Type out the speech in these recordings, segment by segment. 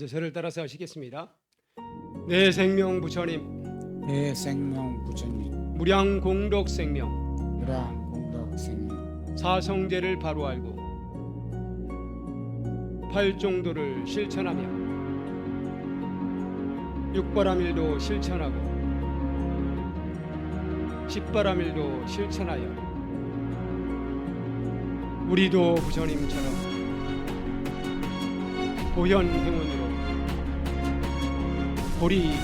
먼저 저를 따라서 하시겠습니다. 내 생명 부처님, 내 생명 부처님, 무량공덕 생명, 무량 공덕 생명, 사성제를 바로 알고 팔종도를 실천하며 육바라밀도 실천하고 십바라밀도 실천하여 우리도 부처님처럼 보현행원으로 보리 이루리.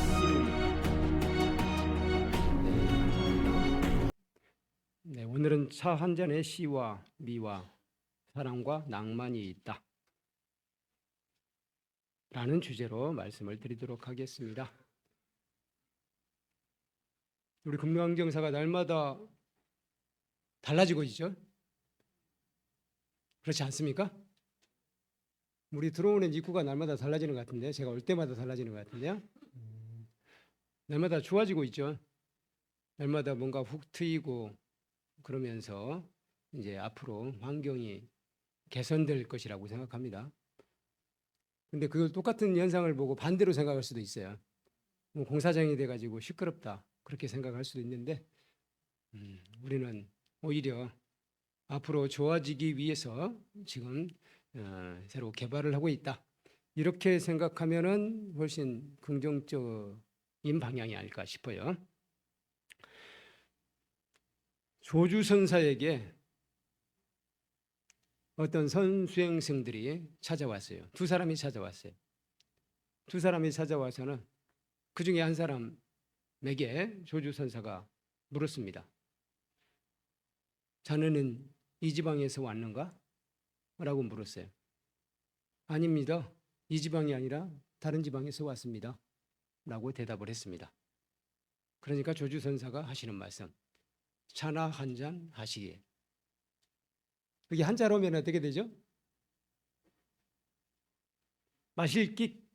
네, 오늘은 차 한 잔에 시와 미와 사랑과 낭만이 있다 라는 주제로 말씀을 드리도록 하겠습니다. 우리 금강경사가 날마다 달라지고 있죠? 그렇지 않습니까? 우리 들어오는 입구가 날마다 달라지는 것 같은데, 제가 올 때마다 달라지는 것 같은데요. 날마다 좋아지고 있죠. 날마다 뭔가 훅 트이고 그러면서 이제 앞으로 환경이 개선될 것이라고 생각합니다. 근데 그걸 똑같은 현상을 보고 반대로 생각할 수도 있어요. 뭐 공사장이 돼가지고 시끄럽다 그렇게 생각할 수도 있는데, 우리는 오히려 앞으로 좋아지기 위해서 지금 새로 개발을 하고 있다 이렇게 생각하면은 훨씬 긍정적인 방향이 아닐까 싶어요. 조주선사에게 어떤 선수행승들이 찾아왔어요. 두 사람이 찾아왔어요. 두 사람이 찾아와서는 그 중에 한 사람에게 조주선사가 물었습니다. 자네는 이 지방에서 왔는가? 라고 물었어요. 아닙니다. 이 지방이 아니라 다른 지방에서 왔습니다. 라고 대답을 했습니다. 그러니까 조주선사가 하시는 말씀, 차나 한 잔 하시기에. 그게 한자로 하면 어떻게 되죠? 마실 끽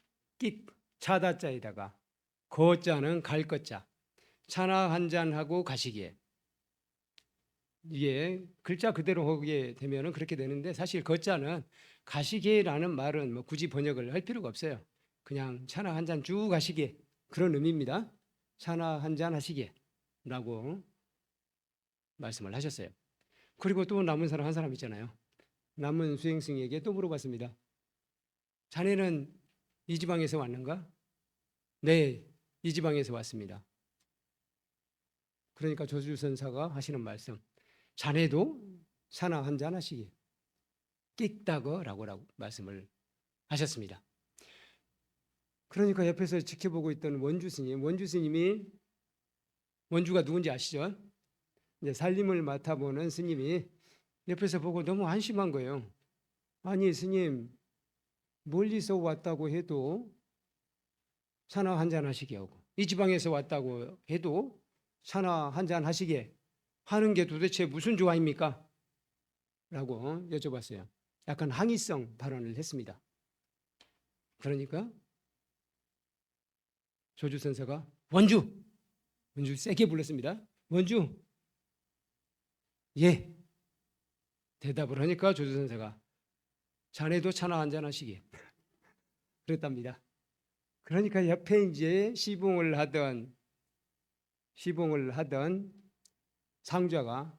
차다자에다가 거자는 갈 것자, 차나 한 잔 하고 가시기에. 이게 글자 그대로 하게 되면은 그렇게 되는데, 사실 거자는 가시기에라는 말은 뭐 굳이 번역을 할 필요가 없어요. 그냥 차나 한 잔 쭉 가시기에, 그런 의미입니다. 차나 한 잔 하시기에라고 말씀을 하셨어요. 그리고 또 남은 사람 한 사람 있잖아요. 남은 수행승에게 또 물어봤습니다. 자네는 이 지방에서 왔는가? 네, 이 지방에서 왔습니다. 그러니까 조주선사가 하시는 말씀, 자네도 차나 한 잔 하시기 끽다거라고 말씀을 하셨습니다. 그러니까 옆에서 지켜보고 있던 원주 스님이 원주가 누군지 아시죠? 이제 살림을 맡아보는 스님이 옆에서 보고 너무 안심한 거예요. 아니 스님, 멀리서 왔다고 해도 차나 한 잔 하시게 하고, 이 지방에서 왔다고 해도 차나 한 잔 하시게 하는 게 도대체 무슨 조화입니까? 라고 여쭤봤어요. 약간 항의성 발언을 했습니다. 그러니까 조주선사가 원주 세게 불렀습니다. 원주, 예. 대답을 하니까 조주선사가 자네도 차나 한잔 하시게 그랬답니다. 그러니까 옆에 이제 시봉을 하던 상좌가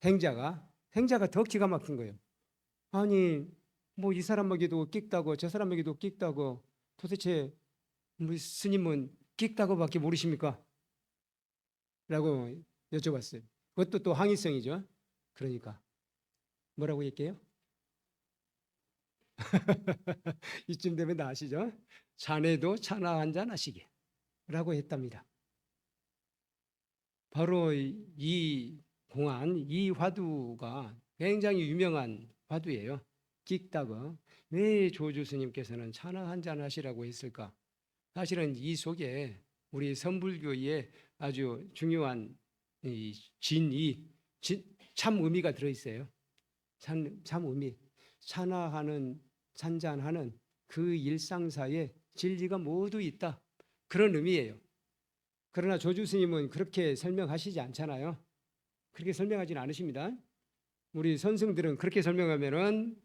행자가 더 기가 막힌 거예요. 아니 뭐 이 사람에게도 끽다고 저 사람에게도 끽다고, 도대체 뭐 스님은 끽다고밖에 모르십니까? 라고 여쭤봤어요. 그것도 또 항의성이죠. 그러니까 뭐라고 얘기해요? 이쯤 되면 다 아시죠? 자네도 차나 한잔 하시게 라고 했답니다. 바로 이 공안, 이 화두가 굉장히 유명한 화두예요. 끽다거. 왜 조주 스님께서는 차나 한잔 하시라고 했을까? 사실은 이 속에 우리 선불교의 아주 중요한 참 의미가 들어있어요. 참 의미. 찬화하는, 찬잔하는 그 일상사에 진리가 모두 있다. 그런 의미예요. 그러나 조주 스님은 그렇게 설명하시지 않잖아요. 그렇게 설명하지는 않으십니다. 우리 선승들은 그렇게 설명하면은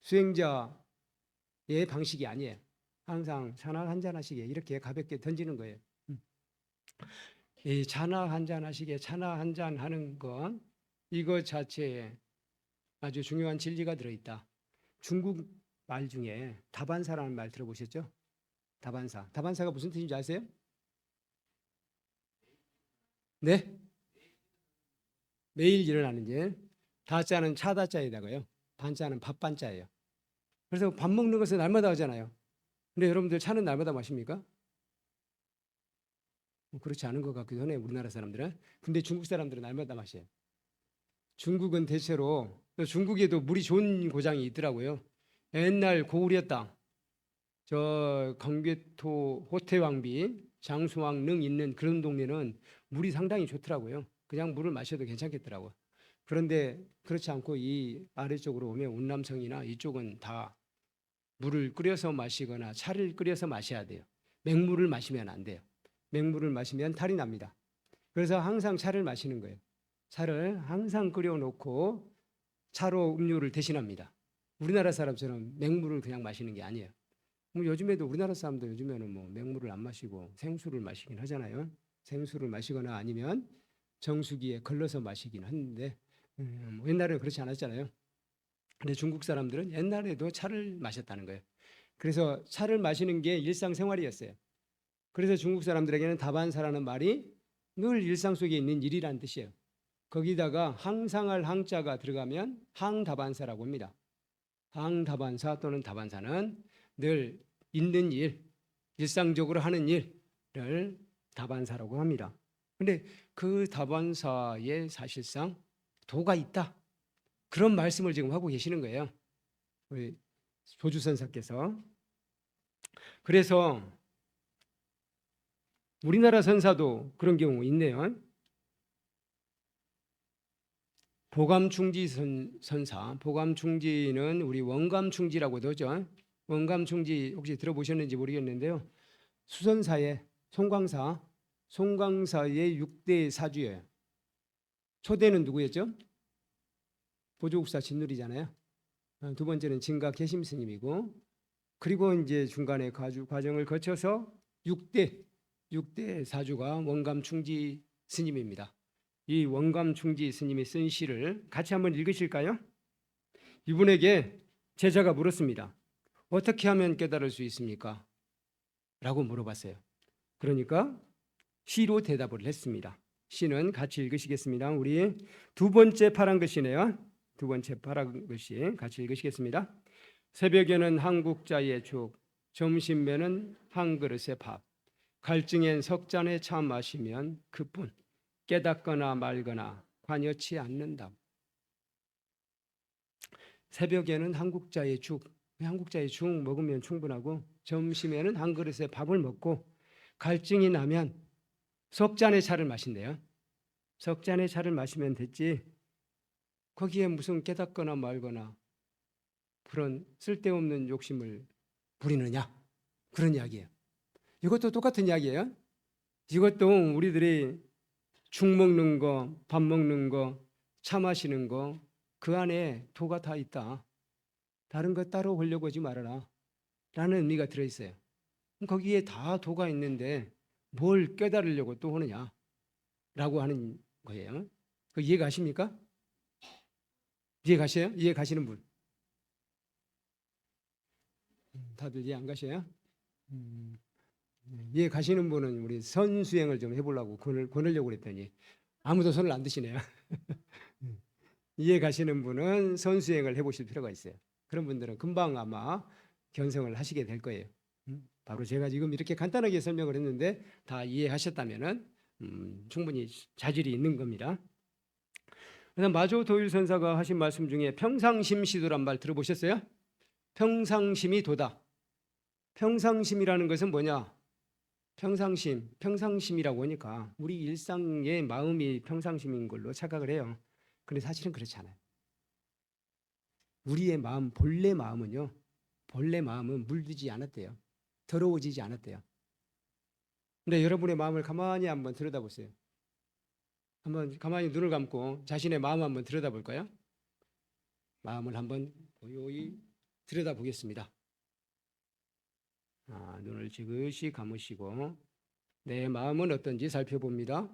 수행자 방식이 아니에요. 항상 차나 한잔 하시게 이렇게 가볍게 던지는 거예요. 이 차나 한잔 하시게 차나 한잔 하는 건 이거 자체에 아주 중요한 진리가 들어있다. 중국 말 중에 다반사라는 말 들어보셨죠? 다반사. 다반사가 무슨 뜻인지 아세요? 네? 매일 일어나는 일. 다자는 차다자에다가요. 반자는 밥반자예요. 그래서 밥 먹는 것은 날마다 하잖아요. 근데 여러분들 차는 날마다 마십니까? 그렇지 않은 것 같기도 하네요. 우리나라 사람들은. 근데 중국 사람들은 날마다 마셔요. 중국은 대체로 중국에도 물이 좋은 고장이 있더라고요. 옛날 고구려 땅, 광개토 호태왕비, 장수왕릉 있는 그런 동네는 물이 상당히 좋더라고요. 그냥 물을 마셔도 괜찮겠더라고요. 그런데 그렇지 않고 이 아래쪽으로 오면 운남성이나 이쪽은 다 물을 끓여서 마시거나 차를 끓여서 마셔야 돼요. 맹물을 마시면 안 돼요. 맹물을 마시면 탈이 납니다. 그래서 항상 차를 마시는 거예요. 차를 항상 끓여놓고 차로 음료를 대신합니다. 우리나라 사람처럼 맹물을 그냥 마시는 게 아니에요. 뭐 요즘에도 우리나라 사람도 요즘에는 뭐 맹물을 안 마시고 생수를 마시긴 하잖아요. 생수를 마시거나 아니면 정수기에 걸러서 마시긴 하는데 뭐 옛날에는 그렇지 않았잖아요. 근데 중국 사람들은 옛날에도 차를 마셨다는 거예요. 그래서 차를 마시는 게 일상생활이었어요. 그래서 중국 사람들에게는 다반사라는 말이 늘 일상 속에 있는 일이라는 뜻이에요. 거기다가 항상할 항자가 들어가면 항다반사라고 합니다. 항다반사 또는 다반사는 늘 있는 일, 일상적으로 하는 일을 다반사라고 합니다. 근데 그 다반사에 사실상 도가 있다. 그런 말씀을 지금 하고 계시는 거예요. 우리 조주선사께서. 그래서 우리나라 선사도 그런 경우 있네요. 보감충지 선사, 보감충지는 우리 원감충지라고도 하죠. 원감충지 혹시 들어보셨는지 모르겠는데요. 수선사의 송광사의 6대 사주예요. 초대는 누구였죠? 보조국사 진누리잖아요. 두 번째는 진가 개심 스님이고, 그리고 이제 중간에 과정을 거쳐서 6대 사주가 원감충지 스님입니다. 이 원감충지 스님이 쓴 시를 같이 한번 읽으실까요? 이분에게 제자가 물었습니다. 어떻게 하면 깨달을 수 있습니까? 라고 물어봤어요. 그러니까 시로 대답을 했습니다. 시는 같이 읽으시겠습니다. 우리 두 번째 파란 글씨네요. 두 번째 파란 글씨 같이 읽으시겠습니다. 새벽에는 한국자의 죽, 점심에는 한 그릇의 밥, 갈증엔 석 잔의 차 마시면 그뿐, 깨닫거나 말거나 관여치 않는다. 새벽에는 한국자의 죽 먹으면 충분하고, 점심에는 한 그릇의 밥을 먹고, 갈증이 나면 석 잔의 차를 마신대요. 석 잔의 차를 마시면 됐지, 거기에 무슨 깨닫거나 말거나 그런 쓸데없는 욕심을 부리느냐, 그런 이야기예요. 이것도 똑같은 이야기예요. 이것도 우리들이 죽 먹는 거, 밥 먹는 거, 차 마시는 거, 그 안에 도가 다 있다. 다른 거 따로 보려고 하지 말아라 라는 의미가 들어있어요. 거기에 다 도가 있는데 뭘 깨달으려고 또 하느냐 라고 하는 거예요. 그 이해 가십니까? 이해 가셔요? 이해 가시는 분? 다들 이해 안 가셔요? 이해 가시는 분은 우리 선수행을 좀 해보려고 권하려고 그랬더니 아무도 손을 안 드시네요. 이해 가시는 분은 선수행을 해보실 필요가 있어요. 그런 분들은 금방 아마 견성을 하시게 될 거예요. 바로 제가 지금 이렇게 간단하게 설명을 했는데 다 이해하셨다면은 충분히 자질이 있는 겁니다. 그래서 마조 도일 선사가 하신 말씀 중에 평상심시도란 말 들어보셨어요? 평상심이 도다. 평상심이라는 것은 뭐냐? 평상심이라고 하니까 우리 일상의 마음이 평상심인 걸로 착각을 해요. 그런데 사실은 그렇지 않아요. 우리의 마음, 본래 마음은 물들지 않았대요. 더러워지지 않았대요. 근데 여러분의 마음을 가만히 한번 들여다보세요. 한번 가만히 눈을 감고 자신의 마음 한번 들여다볼까요? 마음을 한번 고요히 들여다보겠습니다. 눈을 지그시 감으시고 내 마음은 어떤지 살펴봅니다.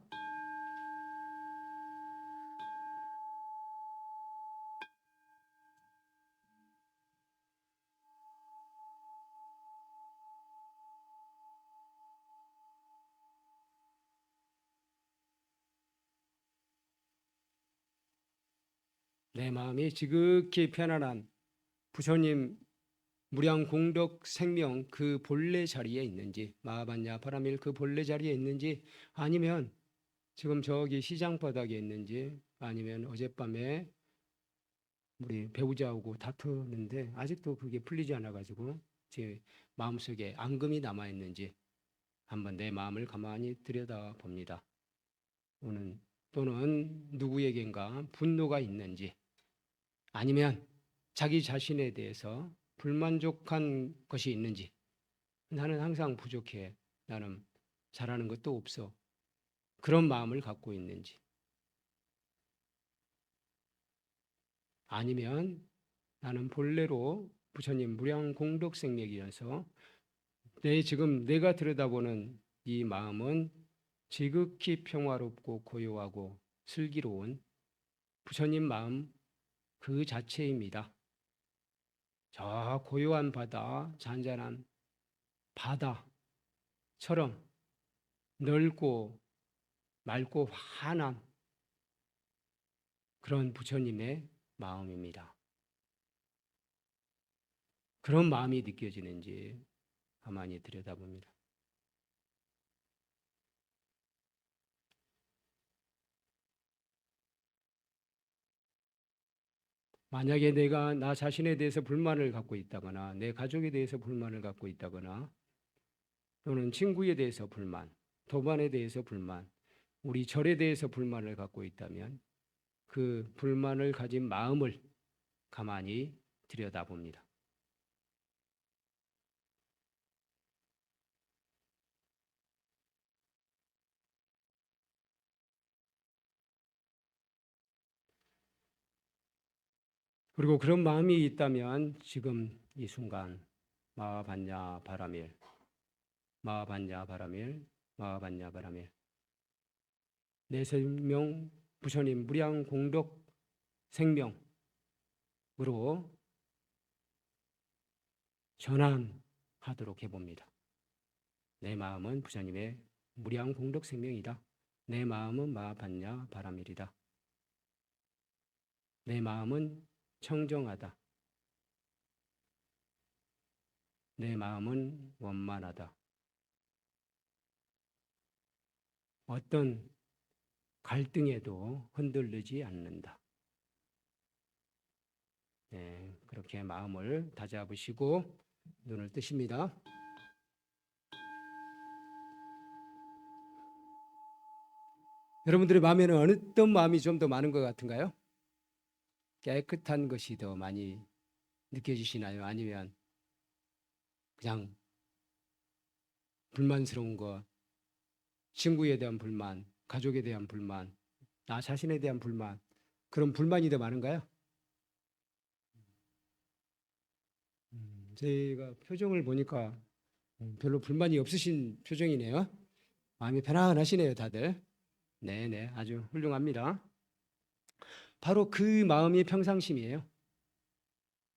내 마음이 지극히 편안한 부처님 무량 공덕 생명 그 본래 자리에 있는지, 마하반야 바라밀 그 본래 자리에 있는지, 아니면 지금 저기 시장 바닥에 있는지, 아니면 어젯밤에 우리 배우자하고 다투는데 아직도 그게 풀리지 않아 가지고 제 마음속에 앙금이 남아 있는지 한번 내 마음을 가만히 들여다 봅니다. 또는 누구에겐가 분노가 있는지, 아니면 자기 자신에 대해서 불만족한 것이 있는지, 나는 항상 부족해, 나는 잘하는 것도 없어, 그런 마음을 갖고 있는지, 아니면 나는 본래로 부처님 무량 공덕 생명이라서 지금 내가 들여다보는 이 마음은 지극히 평화롭고 고요하고 슬기로운 부처님 마음 그 자체입니다. 저 고요한 바다, 잔잔한 바다처럼 넓고 맑고 환한 그런 부처님의 마음입니다. 그런 마음이 느껴지는지 가만히 들여다봅니다. 만약에 내가 나 자신에 대해서 불만을 갖고 있다거나 내 가족에 대해서 불만을 갖고 있다거나 또는 친구에 대해서 불만, 도반에 대해서 불만, 우리 절에 대해서 불만을 갖고 있다면 그 불만을 가진 마음을 가만히 들여다봅니다. 그리고 그런 마음이 있다면 지금 이 순간 마하반야 바라밀, 마하반야 바라밀, 마하반야 바라밀, 내 생명 부처님 무량 공덕 생명으로 전환하도록 해봅니다. 내 마음은 부처님의 무량 공덕 생명이다. 내 마음은 마하반야 바라밀이다. 내 마음은 청정하다. 내 마음은 원만하다. 어떤 갈등에도 흔들리지 않는다. 네, 그렇게 마음을 다잡으시고 눈을 뜨십니다. 여러분들의 마음에는 어떤 마음이 좀 더 많은 것 같은가요? 깨끗한 것이 더 많이 느껴지시나요? 아니면 그냥 불만스러운 것, 친구에 대한 불만, 가족에 대한 불만, 나 자신에 대한 불만, 그런 불만이 더 많은가요? 제가 표정을 보니까 별로 불만이 없으신 표정이네요. 마음이 편안하시네요, 다들. 네네, 아주 훌륭합니다. 바로 그 마음이 평상심이에요.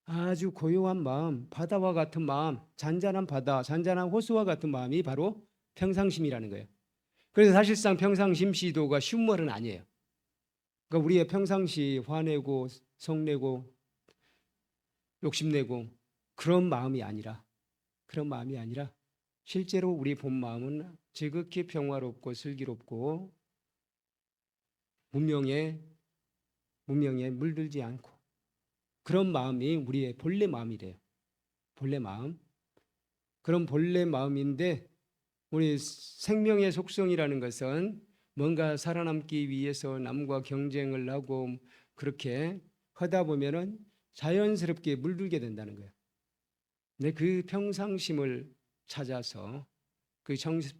아주 고요한 마음, 바다와 같은 마음, 잔잔한 바다, 잔잔한 호수와 같은 마음이 바로 평상심이라는 거예요. 그래서 사실상 평상심 시도가 쉬운 말은 아니에요. 그러니까 우리의 평상시 화내고 성내고 욕심내고 그런 마음이 아니라 실제로 우리 본 마음은 지극히 평화롭고 슬기롭고 문명에 물들지 않고 그런 마음이 우리의 본래 마음이래요. 본래 마음. 그런 본래 마음인데 우리 생명의 속성이라는 것은 뭔가 살아남기 위해서 남과 경쟁을 하고 그렇게 하다 보면은 자연스럽게 물들게 된다는 거예요. 근데 그 평상심을 찾아서 그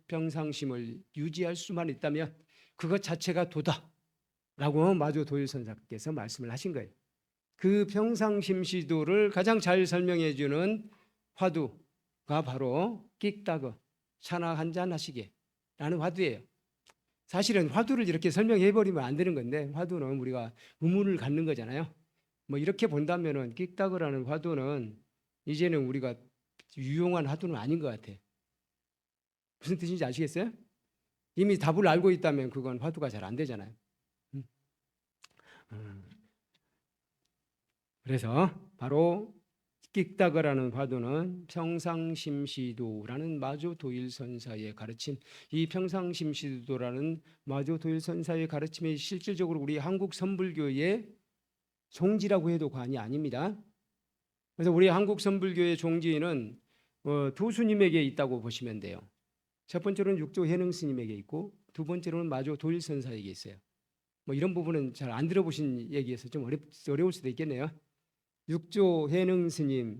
평상심을 유지할 수만 있다면 그것 자체가 도다라고 마조 도일선사께서 말씀을 하신 거예요. 그 평상심 시도를 가장 잘 설명해 주는 화두, 바로 끽다그 차나 한잔 하시게 라는 화두예요. 사실은 화두를 이렇게 설명해 버리면 안 되는 건데 화두는 우리가 의문을 갖는 거잖아요. 뭐 이렇게 본다면은 끽다그라는 화두는 이제는 우리가 유용한 화두는 아닌 것 같아. 무슨 뜻인지 아시겠어요? 이미 답을 알고 있다면 그건 화두가 잘 안 되잖아요. 그래서 바로 끽다그라는 화두는 평상심시도라는 마조도일선사의 가르침, 이 평상심시도라는 마조도일선사의 가르침이 실질적으로 우리 한국 선불교의 종지라고 해도 과언이 아닙니다. 그래서 우리 한국 선불교의 종지는 두 스님에게 있다고 보시면 돼요. 첫 번째로는 육조 해능 스님에게 있고 두 번째로는 마조도일선사에게 있어요. 뭐 이런 부분은 잘 안 들어보신 얘기여서 좀 어려울 수도 있겠네요. 육조 해능 스님의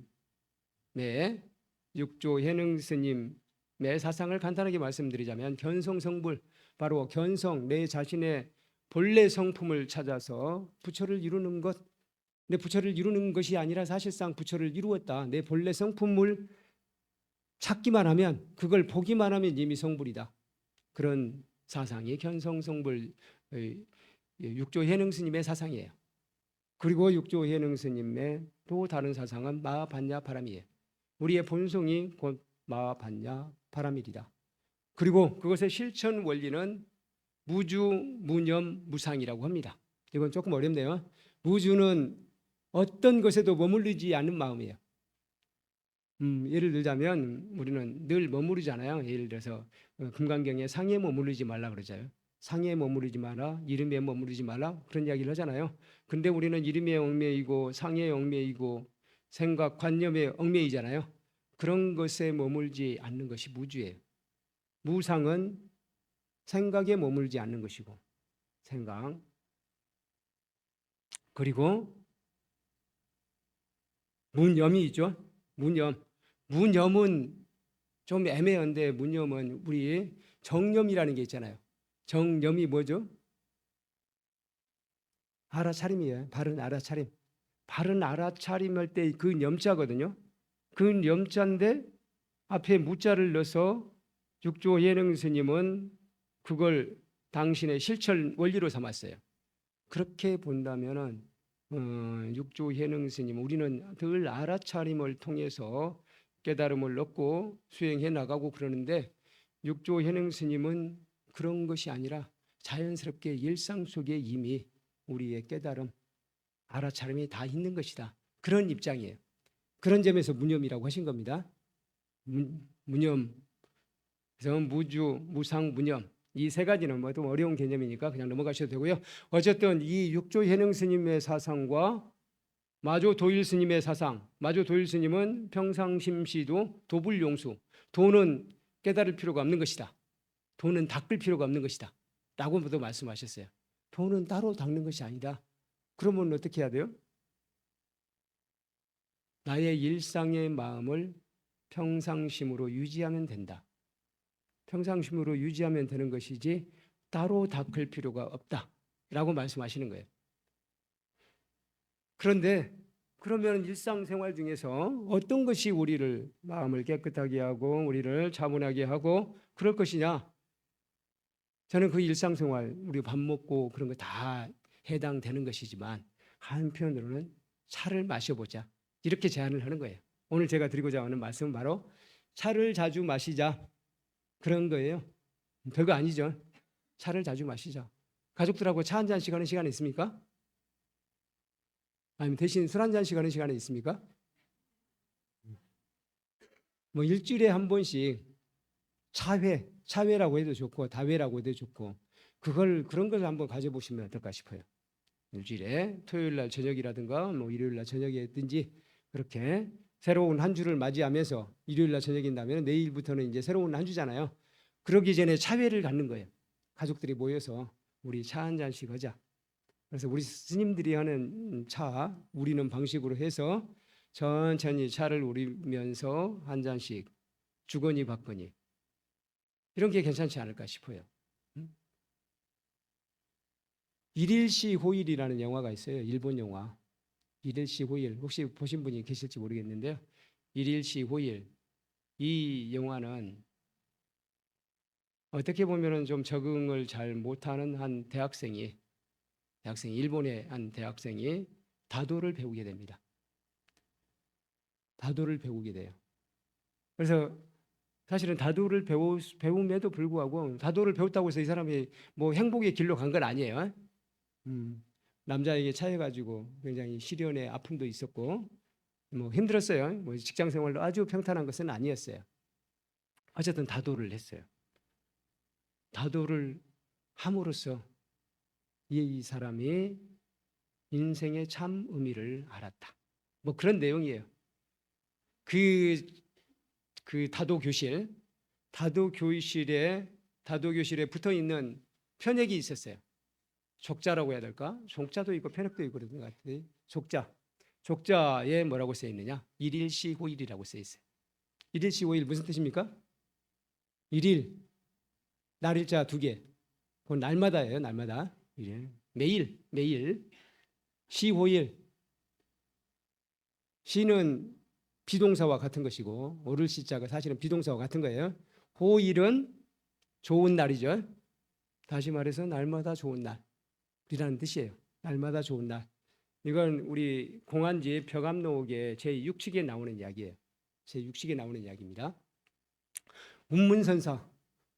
사상을 간단하게 말씀드리자면 견성성불, 바로 견성, 내 자신의 본래 성품을 찾아서 부처를 이루는 것, 내 부처를 이루는 것이 아니라 사실상 부처를 이루었다. 내 본래 성품을 찾기만 하면, 그걸 보기만 하면 이미 성불이다. 그런 사상이 견성성불 육조 해능 스님의 사상이에요. 그리고 육조 해능 스님의 또 다른 사상은 마반야 바람이에요. 우리의 본성이 곧 마반야 바람이다. 그리고 그것의 실천 원리는 무주, 무념, 무상이라고 합니다. 이건 조금 어렵네요. 무주는 어떤 것에도 머무르지 않는 마음이에요. 예를 들자면 우리는 늘 머무르잖아요. 예를 들어서 금강경에 상에 머무르지 말라 그러잖아요. 상에 머무르지 마라, 이름에 머무르지 말라, 그런 이야기를 하잖아요. 근데 우리는 이름에 얽매이고 상에 얽매이고 생각, 관념에 얽매이잖아요. 그런 것에 머물지 않는 것이 무주예요. 무상은 생각에 머물지 않는 것이고, 생각. 그리고 무념이 있죠. 무념은 좀 애매한데, 무념은 우리 정념이라는 게 있잖아요. 정념이 뭐죠? 알아차림이에요. 바른 알아차림. 바른 알아차림할 때 그 염자거든요. 그 염자인데 앞에 무자를 넣어서 육조 해능 스님은 그걸 당신의 실천 원리로 삼았어요. 그렇게 본다면은 육조 해능 스님, 우리는 늘 알아차림을 통해서 깨달음을 얻고 수행해 나가고 그러는데, 육조 해능 스님은 그런 것이 아니라 자연스럽게 일상 속에 이미 우리의 깨달음, 알아차림이 다 있는 것이다. 그런 입장이에요. 그런 점에서 무념이라고 하신 겁니다. 무념. 그래서 무주, 무상, 무념. 이 세 가지는 뭐 좀 어려운 개념이니까 그냥 넘어가셔도 되고요. 어쨌든 이 육조 해능 스님의 사상과 마조 도일 스님의 사상, 마조 도일 스님은 평상심시도 도불용수, 도는 깨달을 필요가 없는 것이다. 도는 닦을 필요가 없는 것이다. 라고도 말씀하셨어요. 도는 따로 닦는 것이 아니다. 그러면 어떻게 해야 돼요? 나의 일상의 마음을 평상심으로 유지하면 된다. 평상심으로 유지하면 되는 것이지 따로 닦을 필요가 없다. 라고 말씀하시는 거예요. 그런데 그러면 일상생활 중에서 어떤 것이 우리를 마음을 깨끗하게 하고 우리를 차분하게 하고 그럴 것이냐? 저는 그 일상생활, 우리 밥 먹고 그런 거 다 해당되는 것이지만 한편으로는 차를 마셔보자. 이렇게 제안을 하는 거예요. 오늘 제가 드리고자 하는 말씀은 바로 차를 자주 마시자. 그런 거예요. 별거 아니죠. 차를 자주 마시자. 가족들하고 차 한 잔씩 하는 시간이 있습니까? 아니면 대신 술 한 잔씩 하는 시간이 있습니까? 뭐 일주일에 한 번씩 차회라고 해도 좋고 다회라고 해도 좋고 그런 걸 한번 가져보시면 어떨까 싶어요. 일주일에 토요일 날 저녁이라든가 뭐 일요일 날 저녁이든지 그렇게 새로운 한 주를 맞이하면서 일요일 날 저녁인다면 내일부터는 이제 새로운 한 주잖아요. 그러기 전에 차회를 갖는 거예요. 가족들이 모여서 우리 차 한 잔씩 하자. 그래서 우리 스님들이 하는 차 우리는 방식으로 해서 천천히 차를 우리면서 한 잔씩 주거니 받거니 이런 게 괜찮지 않을까 싶어요. 일일시 호일이라는 영화가 있어요. 일본 영화. 일일시 호일. 혹시 보신 분이 계실지 모르겠는데요. 일일시 호일. 이 영화는 어떻게 보면은 좀 적응을 잘 못하는 한 대학생이 일본의 한 대학생이 다도를 배우게 됩니다. 다도를 배우게 돼요. 그래서 사실은 다도를 배움에도 불구하고 다도를 배웠다고 해서 이 사람이 뭐 행복의 길로 간 건 아니에요. 남자에게 차여가지고 굉장히 시련의 아픔도 있었고 뭐 힘들었어요. 뭐 직장 생활도 아주 평탄한 것은 아니었어요. 어쨌든 다도를 했어요. 다도를 함으로써 이 사람이 인생의 참 의미를 알았다. 뭐 그런 내용이에요. 그 다도교실에 붙어 있는 편액이 있었어요. 족자라고 해야 될까? 종자도 있고 편액도 있고 그런 것 같아요. 족자에 뭐라고 써 있느냐? 일일시호일이라고 써 있어요. 일일시호일 무슨 뜻입니까? 일일, 날일자 두 개. 그건 날마다예요. 날마다. 매일. 시호일. 시는 비동사와 같은 것이고 오를 시자가 사실은 비동사와 같은 거예요. 호일은 좋은 날이죠. 다시 말해서 날마다 좋은 날이라는 뜻이에요. 날마다 좋은 날. 이건 우리 공안지 벽암록의 제6식에 나오는 이야기예요. 제6식에 나오는 이야기입니다.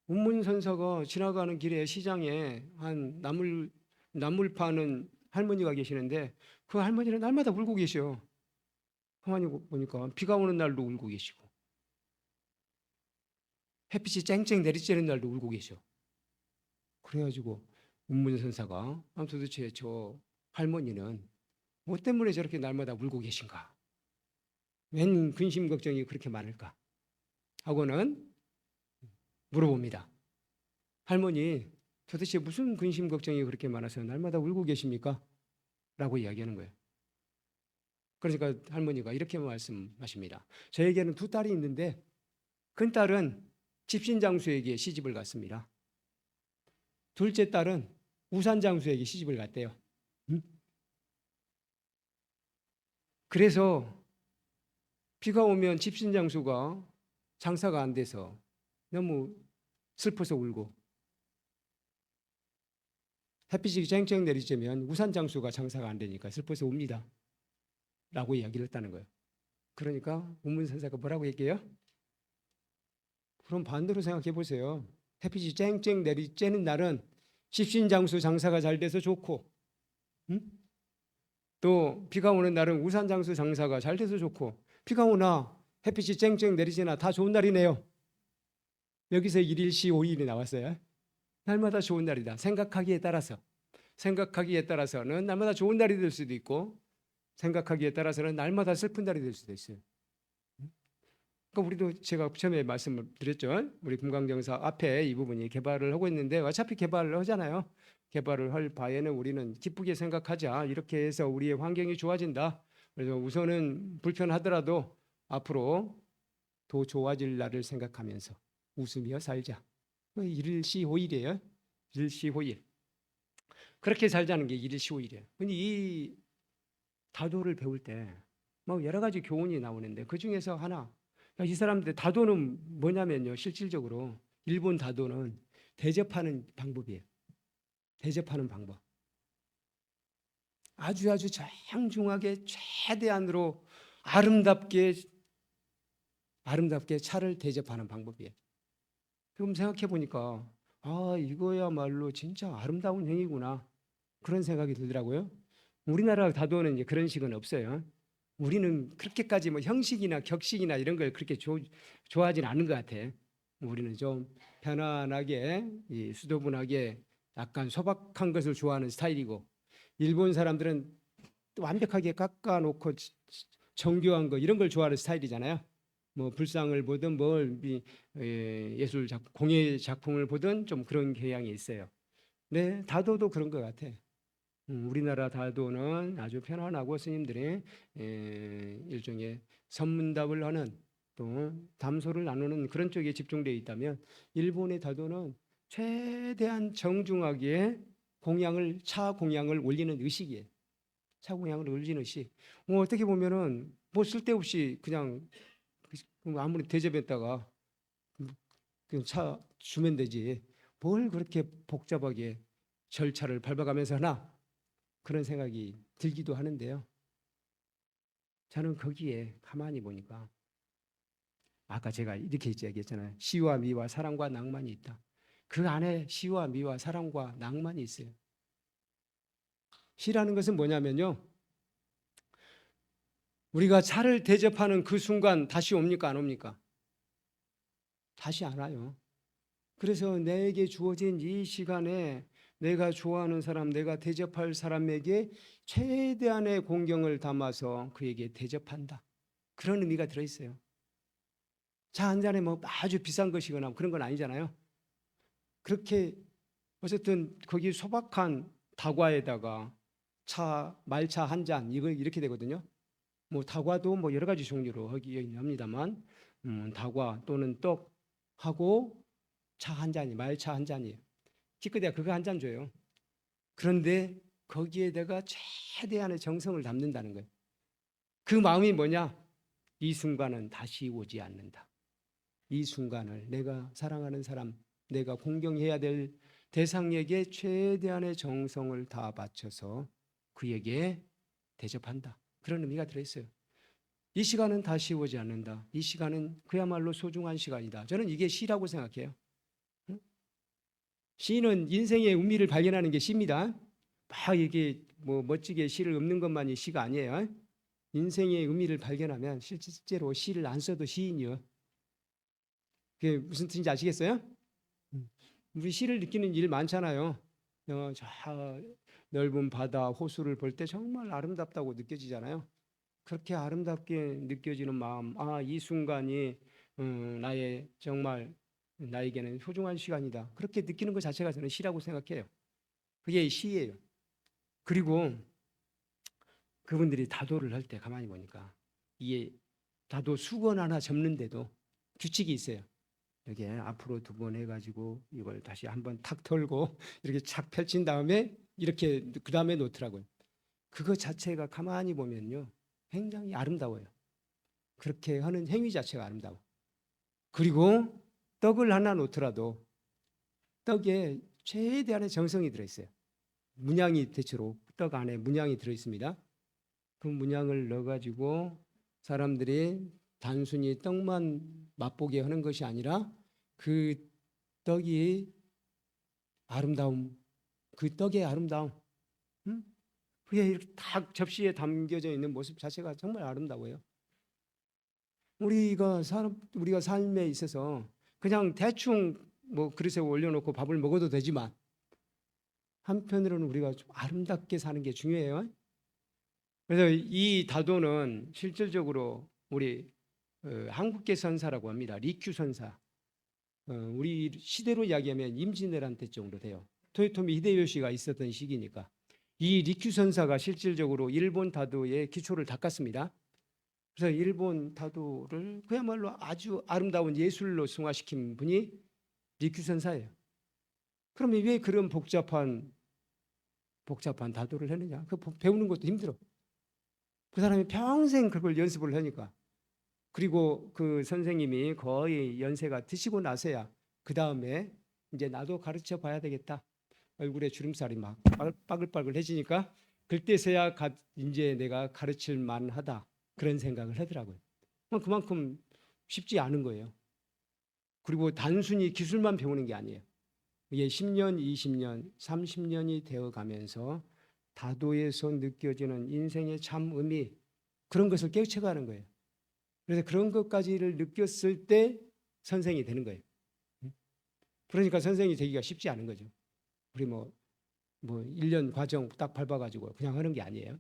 운문선사가 지나가는 길에 시장에 한 나물 파는 할머니가 계시는데 그 할머니는 날마다 울고 계셔. 가만히 보니까 비가 오는 날도 울고 계시고 햇빛이 쨍쨍 내리쬐는 날도 울고 계셔. 그래가지고 운문선사가 도대체 저 할머니는 뭐 때문에 저렇게 날마다 울고 계신가? 웬 근심 걱정이 그렇게 많을까? 하고는 물어봅니다. 할머니, 도대체 무슨 근심 걱정이 그렇게 많아서 날마다 울고 계십니까? 라고 이야기하는 거예요. 그러니까 할머니가 이렇게 말씀하십니다. 저에게는 두 딸이 있는데 큰 딸은 집신장수에게 시집을 갔습니다. 둘째 딸은 우산장수에게 시집을 갔대요. 그래서 비가 오면 집신장수가 장사가 안 돼서 너무 슬퍼서 울고 햇빛이 쨍쨍 내리쬐면 우산장수가 장사가 안 되니까 슬퍼서 웁니다. 라고 이야기를 했다는 거예요. 그러니까 운문선사가 뭐라고 얘기해요? 그럼 반대로 생각해 보세요. 햇빛이 쨍쨍 내리쬐는 날은 집신장수 장사가 잘 돼서 좋고 또 비가 오는 날은 우산장수 장사가 잘 돼서 좋고 비가 오나 햇빛이 쨍쨍 내리지나 다 좋은 날이네요. 여기서 일일시오일이 나왔어요. 날마다 좋은 날이다. 생각하기에 따라서는 날마다 좋은 날이 될 수도 있고 생각하기에 따라서는 날마다 슬픈 날이 될 수도 있어요. 그러니까 우리도 제가 처음에 말씀을 드렸죠. 우리 금강정사 앞에 이 부분이 개발을 하고 있는데 어차피 개발을 하잖아요. 개발을 할 바에는 우리는 기쁘게 생각하자. 이렇게 해서 우리의 환경이 좋아진다. 그래서 우선은 불편하더라도 앞으로 더 좋아질 날을 생각하면서 웃으며 살자. 일일시호일이에요. 일시호일. 그렇게 살자는 게 일일시호일이에요. 근데 이 다도를 배울 때 뭐 여러 가지 교훈이 나오는데 그 중에서 하나, 이 사람들 다도는 뭐냐면요. 실질적으로 일본 다도는 대접하는 방법이에요. 대접하는 방법. 아주 정중하게 최대한으로 아름답게 차를 대접하는 방법이에요. 그럼 생각해 보니까 이거야말로 진짜 아름다운 행위구나. 그런 생각이 들더라고요. 우리나라 다도는 이제 그런 식은 없어요. 우리는 그렇게까지 뭐 형식이나 격식이나 이런 걸 그렇게 좋아하진 않은 것 같아. 우리는 좀 편안하게 수도분하게 약간 소박한 것을 좋아하는 스타일이고 일본 사람들은 완벽하게 깎아놓고 정교한 거 이런 걸 좋아하는 스타일이잖아요. 뭐 불상을 보든 예술 공예 작품을 보든 좀 그런 경향이 있어요. 네, 다도도 그런 것 같아. 우리나라 다도는 아주 편안하고 스님들이 일종의 선문답을 하는 또 담소를 나누는 그런 쪽에 집중되어 있다면 일본의 다도는 최대한 정중하게 차 공양을 올리는 의식이에요. 차 공양을 올리는 의식. 어떻게 보면은 뭐 쓸데없이 그냥 그럼 아무리 대접했다가 그 차 주면 되지. 뭘 그렇게 복잡하게 절차를 밟아가면서 하나 그런 생각이 들기도 하는데요. 저는 거기에 가만히 보니까 아까 제가 이렇게 얘기했잖아요. 시와 미와 사랑과 낭만이 있다. 그 안에 시와 미와 사랑과 낭만이 있어요. 시라는 것은 뭐냐면요. 우리가 차를 대접하는 그 순간 다시 옵니까? 안 옵니까? 다시 안 와요. 그래서 내게 주어진 이 시간에 내가 좋아하는 사람, 내가 대접할 사람에게 최대한의 공경을 담아서 그에게 대접한다. 그런 의미가 들어있어요. 차 한 잔에 뭐 아주 비싼 것이거나 그런 건 아니잖아요. 그렇게 어쨌든 거기 소박한 다과에다가 말차 한 잔 이거 이렇게 되거든요. 뭐 다과도 뭐 여러 가지 종류로 하긴 합니다만 다과 또는 떡하고 차 한 잔이 말차 한 잔이에요. 기껏해야 그거 한 잔 줘요. 그런데 거기에다가 최대한의 정성을 담는다는 거예요. 그 마음이 뭐냐? 이 순간은 다시 오지 않는다. 이 순간을 내가 사랑하는 사람, 내가 공경해야 될 대상에게 최대한의 정성을 다 바쳐서 그에게 대접한다. 그런 의미가 들어있어요. 이 시간은 다시 오지 않는다. 이 시간은 그야말로 소중한 시간이다. 저는 이게 시라고 생각해요. 시는 인생의 의미를 발견하는 게 시입니다. 막 이게 뭐 멋지게 시를 읊는 것만이 시가 아니에요. 인생의 의미를 발견하면 실제로 시를 안 써도 시인이요. 그게 무슨 뜻인지 아시겠어요? 우리 시를 느끼는 일 많잖아요. 저 넓은 바다, 호수를 볼 때 정말 아름답다고 느껴지잖아요. 그렇게 아름답게 느껴지는 마음, 이 순간이 나의 정말 나에게는 소중한 시간이다. 그렇게 느끼는 것 자체가 저는 시라고 생각해요. 그게 시예요. 그리고 그분들이 다도를 할 때 가만히 보니까 이게 다도 수건 하나 접는데도 규칙이 있어요. 여기에 앞으로 2번 해가지고 이걸 다시 한번 탁 털고 이렇게 착 펼친 다음에 이렇게 그 다음에 놓더라고요. 그거 자체가 가만히 보면요 굉장히 아름다워요. 그렇게 하는 행위 자체가 아름다워. 그리고 떡을 하나 놓더라도 떡에 최대한의 정성이 들어있어요. 문양이 대체로 떡 안에 문양이 들어있습니다. 그 문양을 넣어가지고 사람들이 단순히 떡만 맛보게 하는 것이 아니라 그 떡이 아름다움, 그 떡의 아름다움, 그게 이렇게 딱 접시에 담겨져 있는 모습 자체가 정말 아름다워요. 우리가 삶에 있어서 그냥 대충 뭐 그릇에 올려놓고 밥을 먹어도 되지만 한편으로는 우리가 좀 아름답게 사는 게 중요해요. 그래서 이 다도는 실질적으로 우리 한국계 선사라고 합니다. 리큐 선사. 우리 시대로 이야기하면 임진왜란 때 정도 돼요. 토요토미 히데요시가 있었던 시기니까. 이 리큐 선사가 실질적으로 일본 다도의 기초를 닦았습니다. 그래서 일본 다도를 그야말로 아주 아름다운 예술로 승화시킨 분이 리큐 선사예요. 그러면 왜 그런 복잡한 다도를 했느냐? 그 배우는 것도 힘들어. 그 사람이 평생 그걸 연습을 하니까. 그리고 그 선생님이 거의 연세가 드시고 나서야 그 다음에 이제 나도 가르쳐 봐야 되겠다. 얼굴에 주름살이 막 빠글빠글해지니까 그때서야 이제 내가 가르칠 만하다. 그런 생각을 하더라고요. 그만큼 쉽지 않은 거예요. 그리고 단순히 기술만 배우는 게 아니에요. 이게 10년, 20년, 30년이 되어 가면서 다도에서 느껴지는 인생의 참 의미 그런 것을 깨우쳐가는 거예요. 그래서 그런 것까지를 느꼈을 때 선생이 되는 거예요. 그러니까 선생이 되기가 쉽지 않은 거죠. 우리 뭐 1년 과정 딱 밟아가지고 그냥 하는 게 아니에요.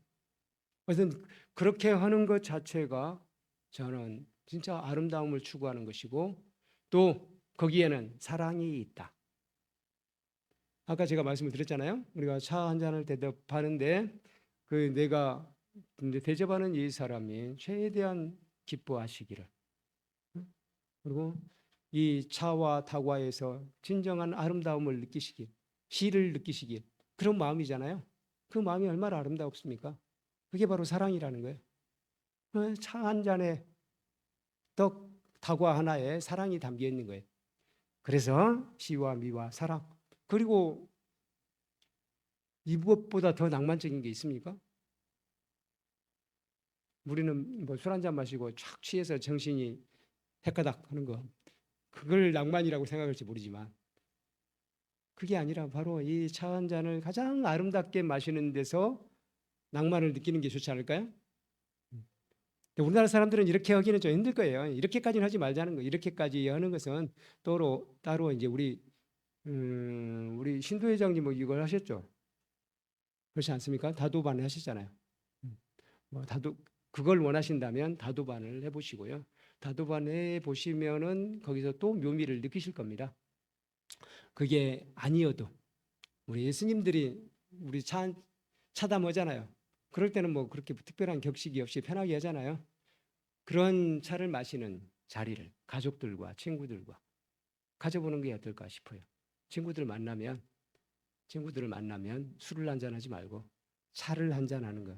그래서 그렇게 하는 것 자체가 저는 진짜 아름다움을 추구하는 것이고 또 거기에는 사랑이 있다. 아까 제가 말씀을 드렸잖아요. 우리가 차 한 잔을 대접하는데 그 내가 대접하는 이 사람이 최대한 기뻐하시기를 그리고 이 차와 다과에서 진정한 아름다움을 느끼시길 시를 느끼시길 그런 마음이잖아요. 그 마음이 얼마나 아름답습니까? 그게 바로 사랑이라는 거예요. 차 한 잔에 떡 타과 하나에 사랑이 담겨 있는 거예요. 그래서 시와 미와 사랑. 그리고 이것보다 더 낭만적인 게 있습니까? 우리는 뭐 술 한잔 마시고 촥 취해서 정신이 해가닥 하는 거, 그걸 낭만이라고 생각할지 모르지만 그게 아니라 바로 이 차 한 잔을 가장 아름답게 마시는 데서 낭만을 느끼는 게 좋지 않을까요? 근데 우리나라 사람들은 이렇게 하기는 좀 힘들 거예요. 이렇게까지는 하지 말자는 거. 이렇게까지 하는 것은 따로 이제 우리 신도 회장님 뭐 이걸 하셨죠. 그렇지 않습니까? 다도반을 하셨잖아요. 뭐 그걸 원하신다면 다도반을 해보시고요. 다도반 해보시면은 거기서 또 묘미를 느끼실 겁니다. 그게 아니어도 우리 예수님들이 우리 차담하잖아요. 그럴 때는 뭐 그렇게 특별한 격식이 없이 편하게 하잖아요. 그런 차를 마시는 자리를 가족들과 친구들과 가져보는 게 어떨까 싶어요. 친구들을 만나면 술을 한잔하지 말고 차를 한잔하는 거.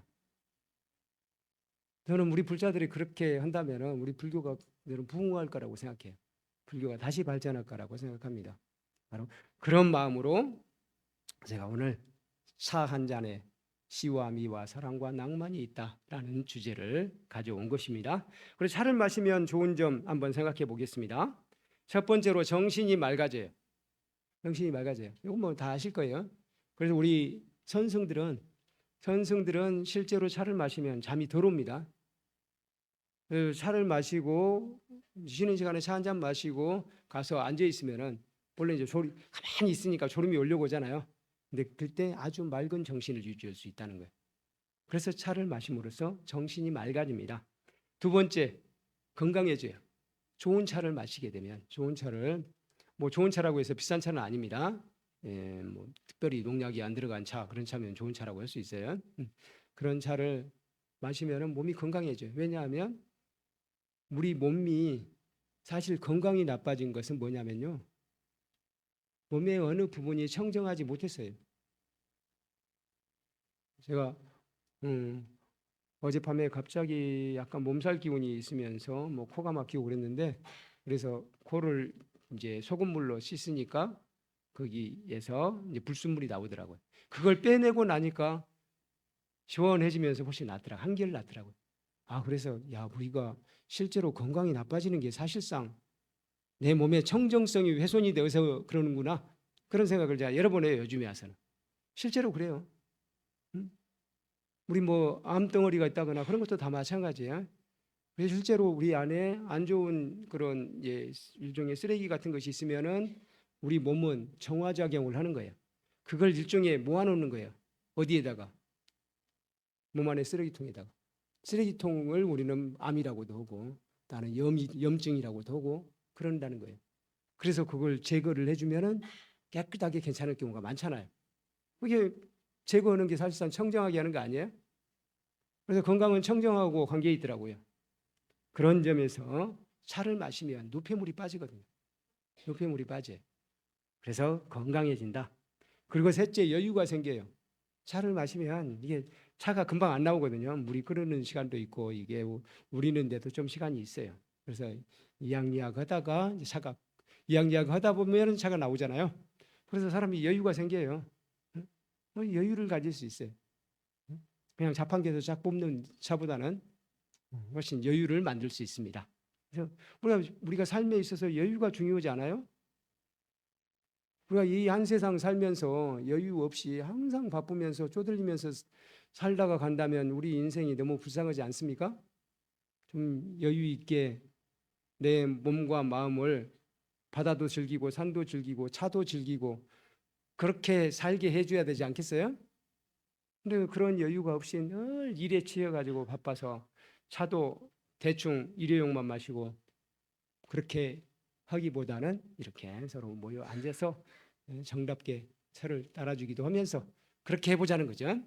저는 우리 불자들이 그렇게 한다면 우리 불교가 부흥할 거라고 생각해요. 불교가 다시 발전할 거라고 생각합니다. 바로 그런 마음으로 제가 오늘 차 한 잔에 시와 미와 사랑과 낭만이 있다라는 주제를 가져온 것입니다. 그래서 차를 마시면 좋은 점 한번 생각해 보겠습니다. 첫 번째로 정신이 맑아져요. 정신이 맑아져요. 이건 뭐 다 아실 거예요. 그래서 우리 선승들은 실제로 차를 마시면 잠이 덜 옵니다. 차를 마시고 쉬는 시간에 차 한 잔 마시고 가서 앉아 있으면은 원래 이제 가만히 있으니까 졸음이 오려고 오잖아요. 근데 그때 아주 맑은 정신을 유지할 수 있다는 거예요. 그래서 차를 마심으로써 정신이 맑아집니다. 두 번째, 건강해져요. 좋은 차를 마시게 되면 좋은 차라고 해서 비싼 차는 아닙니다. 뭐 특별히 농약이 안 들어간 차, 그런 차면 좋은 차라고 할 수 있어요. 그런 차를 마시면 몸이 건강해져요. 왜냐하면 우리 몸이 사실 건강이 나빠진 것은 뭐냐면요, 몸의 어느 부분이 청정하지 못했어요. 제가 어젯밤에 갑자기 약간 몸살 기운이 있으면서 뭐 코가 막히고 그랬는데, 그래서 코를 이제 소금물로 씻으니까 거기에서 이제 불순물이 나오더라고요. 그걸 빼내고 나니까 시원해지면서 훨씬 낫더라고요. 한결 낫더라고요. 그래서 우리가 실제로 건강이 나빠지는 게 사실상 내 몸의 청정성이 훼손이 되어서 그러는구나, 그런 생각을 제가 여러 번 해요. 요즘에 와서는 실제로 그래요. 우리 뭐 암덩어리가 있다거나 그런 것도 다 마찬가지예요. 그래서 실제로 우리 안에 안 좋은 그런 일종의 쓰레기 같은 것이 있으면은 우리 몸은 정화작용을 하는 거예요. 그걸 일종의 모아놓는 거예요. 어디에다가? 몸 안에 쓰레기통에다가. 쓰레기통을 우리는 암이라고도 하고 나는 염증이라고도 하고 그런다는 거예요. 그래서 그걸 제거를 해주면은 깨끗하게 괜찮을 경우가 많잖아요. 그게 제거하는 게 사실상 청정하게 하는 거 아니에요? 그래서 건강은 청정하고 관계에 있더라고요. 그런 점에서 차를 마시면 노폐물이 빠지거든요. 노폐물이 빠져요. 그래서 건강해진다. 그리고 셋째, 여유가 생겨요. 차를 마시면 이게 차가 금방 안 나오거든요. 물이 끓는 시간도 있고 이게 우리는데도 좀 시간이 있어요. 그래서 이양이약 하다가 차가 이양이약 하다 보면 차가 나오잖아요. 그래서 사람이 여유가 생겨요. 여유를 가질 수 있어요. 그냥 자판기에서 쫙 뽑는 차보다는 훨씬 여유를 만들 수 있습니다. 그래서 우리가 삶에 있어서 여유가 중요하지 않아요? 우리가 이 한 세상 살면서 여유 없이 항상 바쁘면서 쪼들리면서 살다가 간다면 우리 인생이 너무 불쌍하지 않습니까? 좀 여유 있게 내 몸과 마음을 바다도 즐기고 산도 즐기고 차도 즐기고 그렇게 살게 해줘야 되지 않겠어요? 근데 그런 여유가 없이 늘 일에 치여가지고 바빠서 차도 대충 일회용만 마시고 그렇게 하기보다는 이렇게 서로 모여 앉아서 정답게 서로를 따라주기도 하면서 그렇게 해보자는 거죠.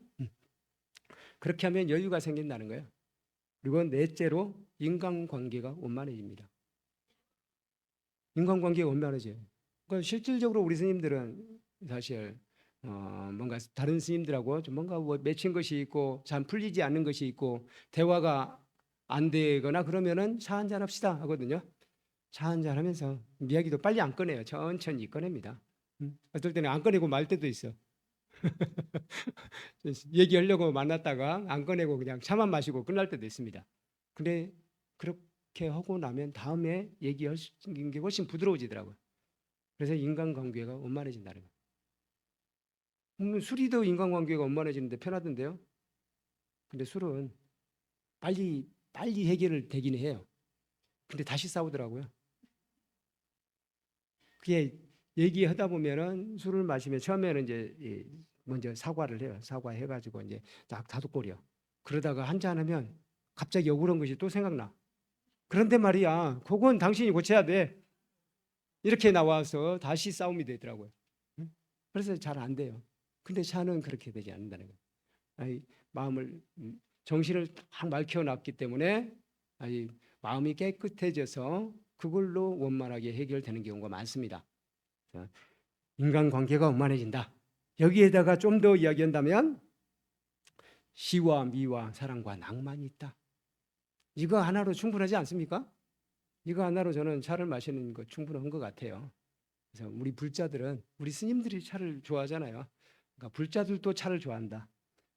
그렇게 하면 여유가 생긴다는 거예요. 그리고 넷째로 인간관계가 원만해집니다. 인간관계가 원만해져요. 그러니까 실질적으로 우리 스님들은 사실 뭔가 다른 스님들하고 좀 뭔가 맺힌 것이 있고 잘 풀리지 않는 것이 있고 대화가 안 되거나 그러면은 차 한잔 합시다 하거든요. 차 한잔 하면서 이야기도 빨리 안 꺼내요. 천천히 꺼냅니다. 어떨 때는 안 꺼내고 말 때도 있어. 얘기하려고 만났다가 안 꺼내고 그냥 차만 마시고 끝날 때도 있습니다. 근데 그렇게 하고 나면 다음에 얘기할 수 있는 게 훨씬 부드러워지더라고요. 그래서 인간관계가 원만해진다는 거예요. 술이 더 인간관계가 원만해지는데 편하던데요. 근데 술은 빨리 해결을 되기는 해요. 근데 다시 싸우더라고요. 그게 얘기하다 보면은 술을 마시면 처음에는 이제 먼저 사과를 해요. 사과해가지고 이제 딱 다독거려. 그러다가 한잔 하면 갑자기 억울한 것이 또 생각나. 그런데 말이야, 그건 당신이 고쳐야 돼. 이렇게 나와서 다시 싸움이 되더라고요. 응? 그래서 잘 안 돼요. 근데 차는 그렇게 되지 않는다는 거예요. 아니, 마음을 정신을 확 맑혀놨기 때문에 아니, 마음이 깨끗해져서 그걸로 원만하게 해결되는 경우가 많습니다. 인간관계가 원만해진다. 여기에다가 좀 더 이야기한다면 시와 미와 사랑과 낭만이 있다. 이거 하나로 충분하지 않습니까? 이거 하나로 저는 차를 마시는 거 충분한 것 같아요. 그래서 우리 불자들은 우리 스님들이 차를 좋아하잖아요. 그러니까 불자들도 차를 좋아한다.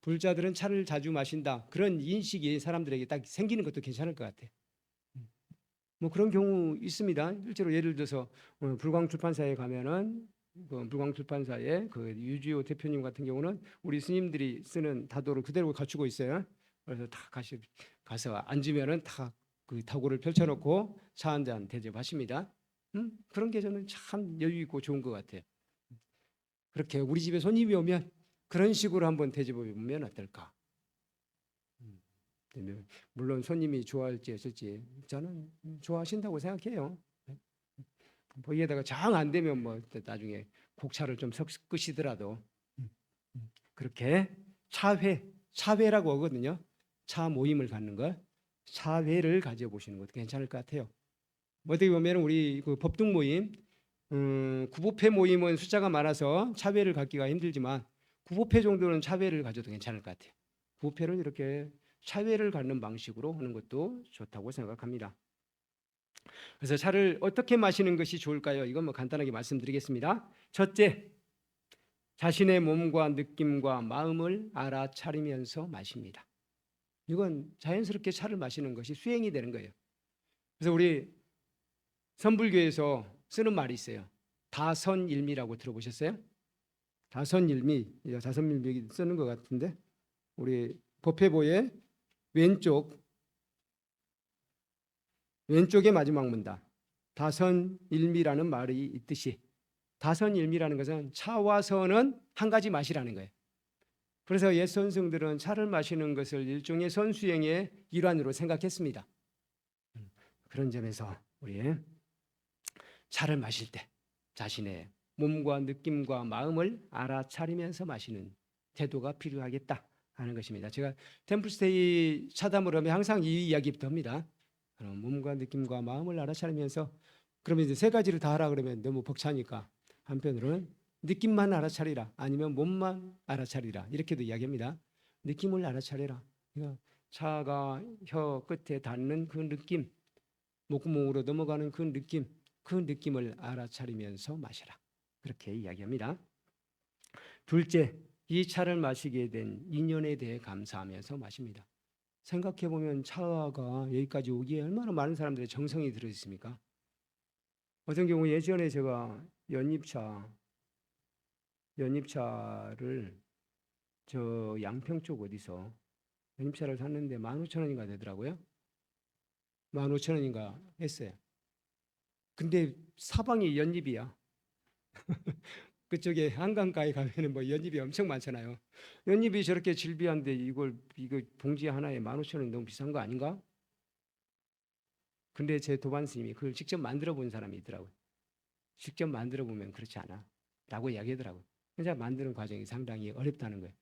불자들은 차를 자주 마신다. 그런 인식이 사람들에게 딱 생기는 것도 괜찮을 것 같아요. 뭐 그런 경우 있습니다. 실제로 예를 들어서 불광출판사에 가면은 그 불광출판사의 그 유지호 대표님 같은 경우는 우리 스님들이 쓰는 다도를 그대로 갖추고 있어요. 그래서 다 가서 앉으면은 다 그 다고를 펼쳐놓고 차 한 잔 대접하십니다. 그런 게 저는 참 여유 있고 좋은 것 같아요. 그렇게 우리 집에 손님이 오면 그런 식으로 한번 대접해 보면 어떨까? 물론 손님이 좋아할지 어쩔지 저는 좋아하신다고 생각해요. 거기에다가 정 안 되면 뭐 나중에 곡차를 좀 섞으시더라도 그렇게 차회라고 하거든요. 차 모임을 갖는 걸 차회를 가져보시는 것도 괜찮을 것 같아요. 어떻게 보면 우리 그 법등 모임, 구법회 모임은 숫자가 많아서 차회를 갖기가 힘들지만 구법회 정도는 차회를 가져도 괜찮을 것 같아요. 구법회는 이렇게 차회를 갖는 방식으로 하는 것도 좋다고 생각합니다. 그래서 차를 어떻게 마시는 것이 좋을까요? 이건 뭐 간단하게 말씀드리겠습니다. 첫째, 자신의 몸과 느낌과 마음을 알아차리면서 마십니다. 이건 자연스럽게 차를 마시는 것이 수행이 되는 거예요. 그래서 우리 선불교에서 쓰는 말이 있어요. 다선일미라고 들어보셨어요? 다선일미, 다선일미 쓰는 것 같은데 우리 법회보의 왼쪽의 마지막 문다. 다선일미라는 말이 있듯이 다선일미라는 것은 차와 선은 한 가지 맛이라는 거예요. 그래서 옛 선승들은 차를 마시는 것을 일종의 선수행의 일환으로 생각했습니다. 그런 점에서 우리 차를 마실 때 자신의 몸과 느낌과 마음을 알아차리면서 마시는 태도가 필요하겠다 하는 것입니다. 제가 템플스테이 차담을 하면 항상 이 이야기부터 합니다. 몸과 느낌과 마음을 알아차리면서 그러면 이제 세 가지를 다 하라 그러면 너무 벅차니까 한편으로는 느낌만 알아차리라 아니면 몸만 알아차리라 이렇게도 이야기합니다. 느낌을 알아차리라. 그러니까 차가 혀 끝에 닿는 그 느낌, 목구멍으로 넘어가는 그 느낌을 알아차리면서 마셔라. 그렇게 이야기합니다. 둘째, 이 차를 마시게 된 인연에 대해 감사하면서 마십니다. 생각해보면 차가 여기까지 오기에 얼마나 많은 사람들의 정성이 들어있습니까? 어떤 경우 예전에 제가 연잎차를 저 양평 쪽 어디서 연잎차를 샀는데 15,000원인가 되더라고요. 15,000원인가 했어요. 근데 사방이 연잎이야. 그쪽에 한강가에 가면은 뭐 연잎이 엄청 많잖아요. 연잎이 저렇게 질비한데 이거 봉지 하나에 15,000원 너무 비싼 거 아닌가? 근데 제 도반 스님이 그걸 직접 만들어 본 사람이 있더라고요. 직접 만들어 보면 그렇지 않아 라고 이야기하더라고요. 그래서 만드는 과정이 상당히 어렵다는 거예요.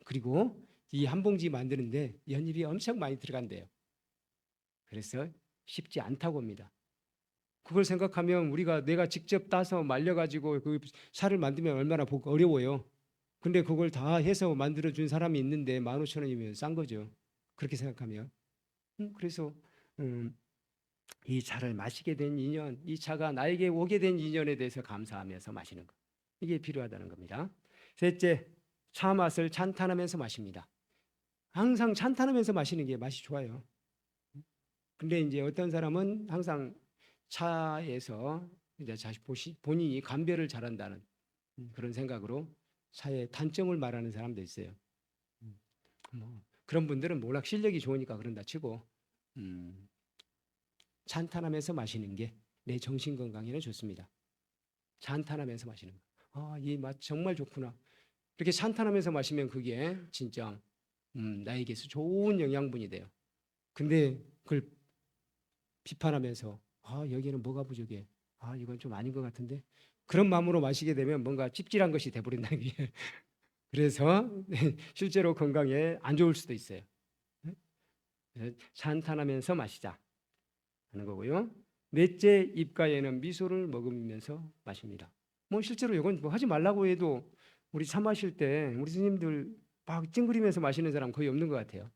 그리고 이 한 봉지 만드는데 연잎이 엄청 많이 들어간대요. 그래서 쉽지 않다고 합니다. 그걸 생각하면 내가 직접 따서 말려가지고 그 차를 만들면 얼마나 어려워요. 근데 그걸 다 해서 만들어준 사람이 있는데 15,000원이면 싼 거죠. 그렇게 생각하면. 그래서 이 차를 마시게 된 인연, 이 차가 나에게 오게 된 인연에 대해서 감사하면서 마시는 것. 이게 필요하다는 겁니다. 셋째, 차 맛을 찬탄하면서 마십니다. 항상 찬탄하면서 마시는 게 맛이 좋아요. 근데 이제 어떤 사람은 항상 차에서 이제 본인이 감별을 잘한다는 그런 생각으로 차의 단점을 말하는 사람도 있어요. 뭐 그런 분들은 워낙 실력이 좋으니까 그런다 치고 찬탄하면서 마시는 게 내 정신 건강에는 좋습니다. 찬탄하면서 마시는 거. 아, 이 맛 정말 좋구나. 이렇게 찬탄하면서 마시면 그게 진짜 나에게서 좋은 영양분이 돼요. 근데 그걸 비판하면서 아, 여기는 뭐가 부족해. 아, 이건 좀 아닌 것 같은데. 그런 마음으로 마시게 되면 뭔가 찝찝한 것이 돼버린다는 게. 그래서 실제로 건강에 안 좋을 수도 있어요. 찬탄하면서 마시자 하는 거고요. 넷째, 입가에는 미소를 머금으면서 마십니다. 뭐 실제로 이건 뭐 하지 말라고 해도 우리 차 마실 때 우리 스님들 막 찡그리면서 마시는 사람 거의 없는 것 같아요.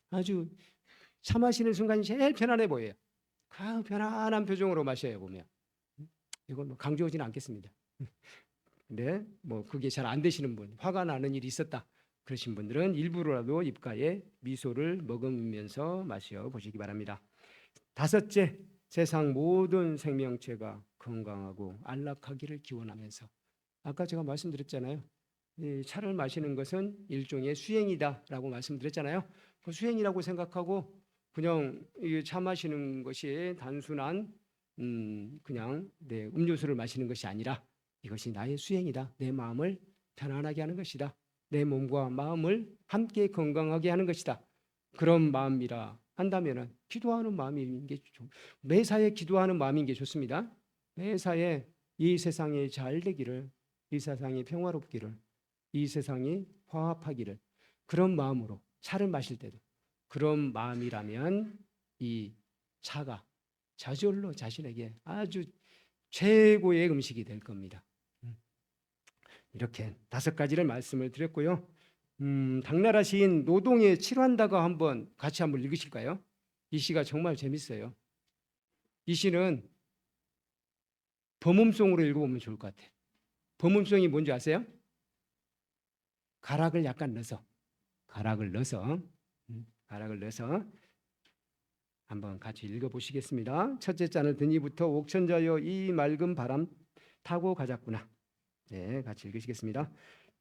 아주 차 마시는 순간이 제일 편안해 보여요. 그 편안한 표정으로 마셔요 보면. 이건 뭐 강조하지는 않겠습니다. 근데 뭐 그게 잘 안 되시는 분, 화가 나는 일이 있었다 그러신 분들은 일부러라도 입가에 미소를 머금으면서 마셔 보시기 바랍니다. 다섯째, 세상 모든 생명체가 건강하고 안락하기를 기원하면서, 아까 제가 말씀드렸잖아요. 이 차를 마시는 것은 일종의 수행이다라고 말씀드렸잖아요. 그 수행이라고 생각하고 그냥 이 차 마시는 것이 단순한 그냥 내 음료수를 마시는 것이 아니라 이것이 나의 수행이다. 내 마음을 편안하게 하는 것이다. 내 몸과 마음을 함께 건강하게 하는 것이다. 그런 마음이라 한다면은 기도하는 마음인 게 매사에 기도하는 마음인 게 좋습니다. 매사에 이 세상이 잘 되기를, 이 세상이 평화롭기를, 이 세상이 화합하기를, 그런 마음으로 차를 마실 때도 그런 마음이라면 이 차가 저절로 자신에게 아주 최고의 음식이 될 겁니다. 이렇게 5가지를 말씀을 드렸고요. 당나라 시인 노동의 칠환다가 같이 한번 읽으실까요? 이 시가 정말 재밌어요. 이 시는 범음송으로 읽어보면 좋을 것 같아요. 범음송이 뭔지 아세요? 가락을 약간 넣어서 한번 같이 읽어보시겠습니다. 첫째 잔을 드니부터 옥천자여 이 맑은 바람 타고 가자꾸나. 네, 같이 읽으시겠습니다.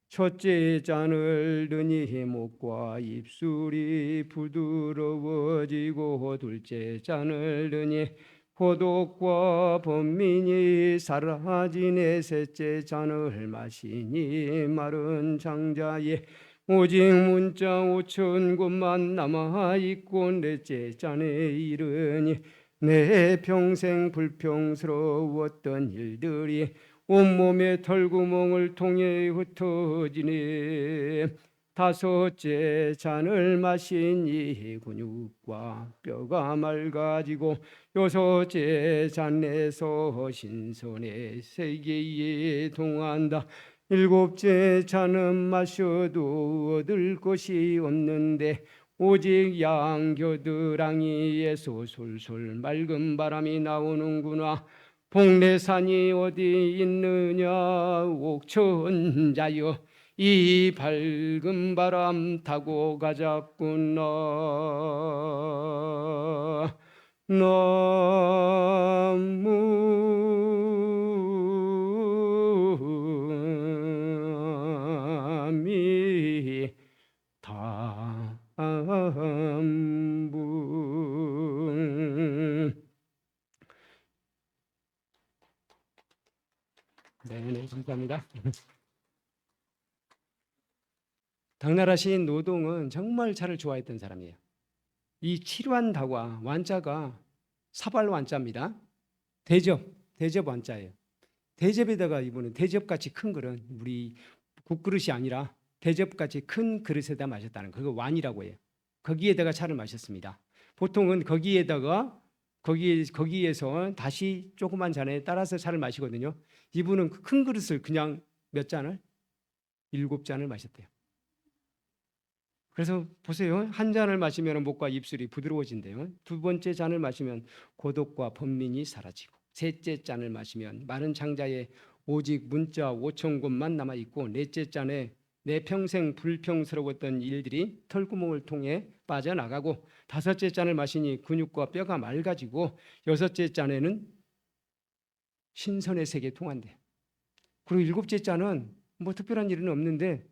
첫째 잔을 드니 목과 입술이 부드러워지고 둘째 잔을 드니 고독과 번민이 사라지네 셋째 잔을 마시니 마른 장자에 오직 문자 5천 곳만 남아있고 넷째 잔에 이르니 내 평생 불평스러웠던 일들이 온몸의 털구멍을 통해 흩어지네 다섯째 잔을 마시니 근육과 뼈가 맑아지고 여섯째 잔에서 신선의 세계에 동한다 일곱째 잔은 마셔도 얻을 것이 없는데 오직 양겨드랑이에서 솔솔 맑은 바람이 나오는구나 복례산이 어디 있느냐 옥천자여 이 밝은 바람 타고 가자꾸나 남무함분 네, 감사합니다. 당나라 시인 노동은 정말 차를 좋아했던 사람이에요. 이 칠환다과 완자가 사발 완자입니다. 대접 완자예요. 대접에다가 이분은 대접같이 큰 그릇, 우리 국그릇이 아니라 대접같이 큰 그릇에다 마셨다는 그거 완이라고 해요. 거기에다가 차를 마셨습니다. 보통은 거기에서 다시 조그만 잔에 따라서 차를 마시거든요. 이분은 큰 그릇을 그냥 몇 잔을? 7잔을 마셨대요. 그래서 보세요. 한 잔을 마시면 목과 입술이 부드러워진대요. 두 번째 잔을 마시면 고독과 번민이 사라지고, 셋째 잔을 마시면 마른 창자에 오직 문자 5천 권만 남아 있고, 넷째 잔에 내 평생 불평스러웠던 일들이 털구멍을 통해 빠져나가고, 다섯째 잔을 마시니 근육과 뼈가 맑아지고, 여섯째 잔에는 신선의 세계에 통한대. 그리고 일곱째 잔은 뭐 특별한 일은 없는데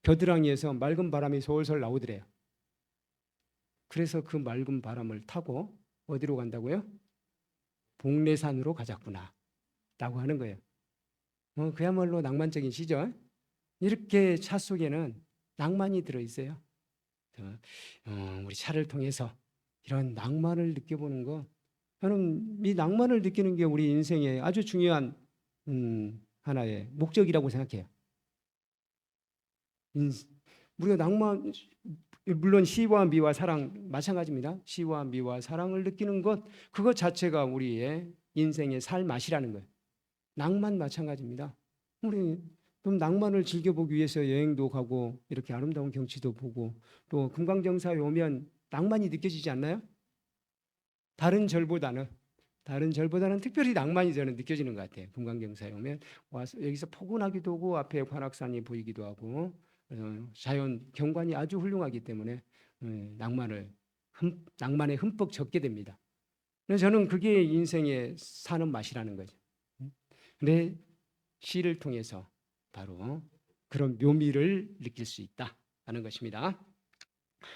겨드랑이에서 맑은 바람이 솔솔 나오더래요. 그래서 그 맑은 바람을 타고 어디로 간다고요? 복례산으로 가자꾸나 라고 하는 거예요. 그야말로 낭만적인 시죠. 이렇게 차 속에는 낭만이 들어있어요. 우리 차를 통해서 이런 낭만을 느껴보는 거, 저는 이 낭만을 느끼는 게 우리 인생의 아주 중요한 하나의 목적이라고 생각해요. 우리가 낭만, 물론 시와 미와 사랑 마찬가지입니다. 시와 미와 사랑을 느끼는 것, 그것 자체가 우리의 인생의 살맛이라는 거예요. 낭만 마찬가지입니다. 우리 좀 낭만을 즐겨보기 위해서 여행도 가고 이렇게 아름다운 경치도 보고, 또 금강정사에 오면 낭만이 느껴지지 않나요? 다른 절보다는 특별히 낭만이 저는 느껴지는 것 같아요. 금강경사에 오면 와서 여기서 포근하기도 하고 앞에 관악산이 보이기도 하고, 자연 경관이 아주 훌륭하기 때문에 낭만에 흠뻑 젖게 됩니다. 그래서 저는 그게 인생의 사는 맛이라는 거죠. 근데 시를 통해서 바로 그런 묘미를 느낄 수 있다는 것입니다.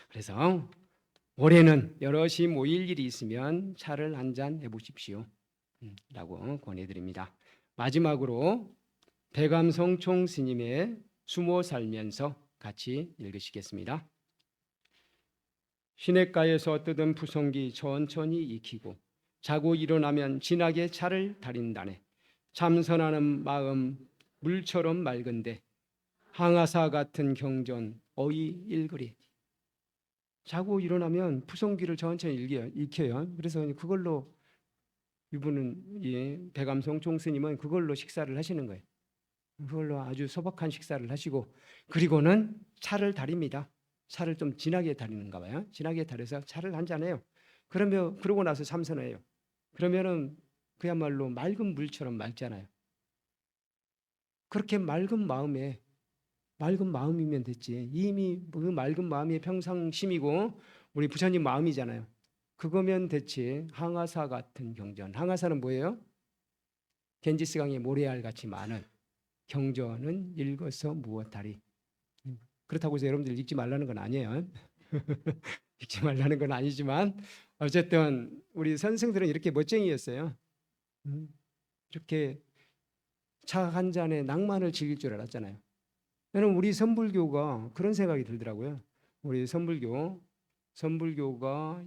그래서 올해는 여럿이 모일 일이 있으면 차를 한잔 해보십시오 라고 권해드립니다. 마지막으로 백암성총 스님의 숨어 살면서 같이 읽으시겠습니다. 시냇가에서 뜯은 푸성기 천천히 익히고, 자고 일어나면 진하게 차를 다린다네. 참선하는 마음 물처럼 맑은데 항아사 같은 경전 어이 일그리. 자고 일어나면 푸성기를 천천히 익혀요. 그래서 그걸로 이분은 백암성총 스님은 그걸로 식사를 하시는 거예요. 그걸로 아주 소박한 식사를 하시고, 그리고는 차를 다립니다. 차를 좀 진하게 다리는가 봐요. 진하게 다려서 차를 한잔해요. 그러고 나서 참선해요. 그러면은 그야말로 맑은 물처럼 맑잖아요. 그렇게 맑은 마음이면 됐지. 이미 그 맑은 마음이 평상심이고 우리 부처님 마음이잖아요. 그거면 됐지. 항아사 같은 경전. 항아사는 뭐예요? 겐지스강의 모래알 같이 많은, 경전은 읽어서 무엇하리. 그렇다고 해서 여러분들 읽지 말라는 건 아니에요. 읽지 말라는 건 아니지만 어쨌든 우리 선생들은 이렇게 멋쟁이였어요. 이렇게 차 한 잔에 낭만을 즐길 줄 알았잖아요. 저는 우리 선불교가 그런 생각이 들더라고요. 우리 선불교가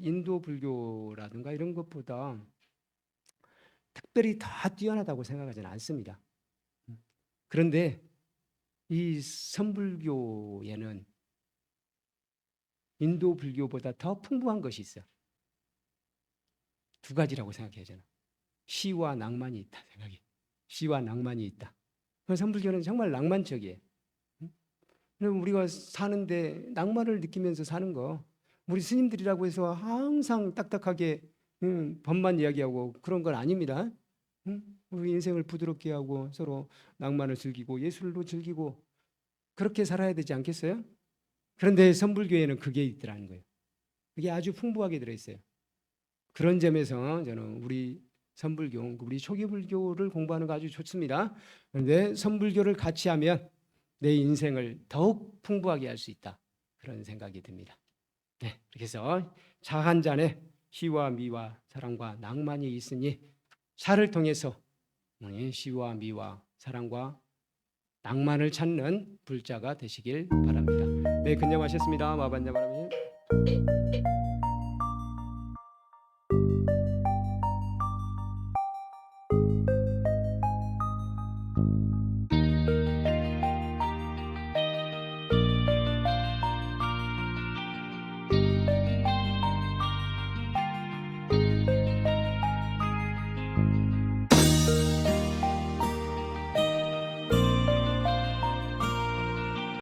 인도 불교라든가 이런 것보다 특별히 더 뛰어나다고 생각하지는 않습니다. 그런데 이 선불교에는 인도 불교보다 더 풍부한 것이 있어요. 두 가지라고 생각해요, 저는. 시와 낭만이 있다 생각이. 시와 낭만이 있다. 선불교는 정말 낭만적이에요. 우리가 사는데 낭만을 느끼면서 사는 거, 우리 스님들이라고 해서 항상 딱딱하게 법만 이야기하고 그런 건 아닙니다. 우리 인생을 부드럽게 하고 서로 낭만을 즐기고 예술도 즐기고 그렇게 살아야 되지 않겠어요? 그런데 선불교에는 그게 있더라는 거예요. 그게 아주 풍부하게 들어있어요. 그런 점에서 저는 우리 선불교, 우리 초기 불교를 공부하는 거 아주 좋습니다. 그런데 선불교를 같이 하면 내 인생을 더욱 풍부하게 할 수 있다, 그런 생각이 듭니다. 네, 그래서 차 한 잔에 시와 미와 사랑과 낭만이 있으니 차를 통해서 시와 미와 사랑과 낭만을 찾는 불자가 되시길 바랍니다. 네, 근정하셨습니다. 마반자 바라님.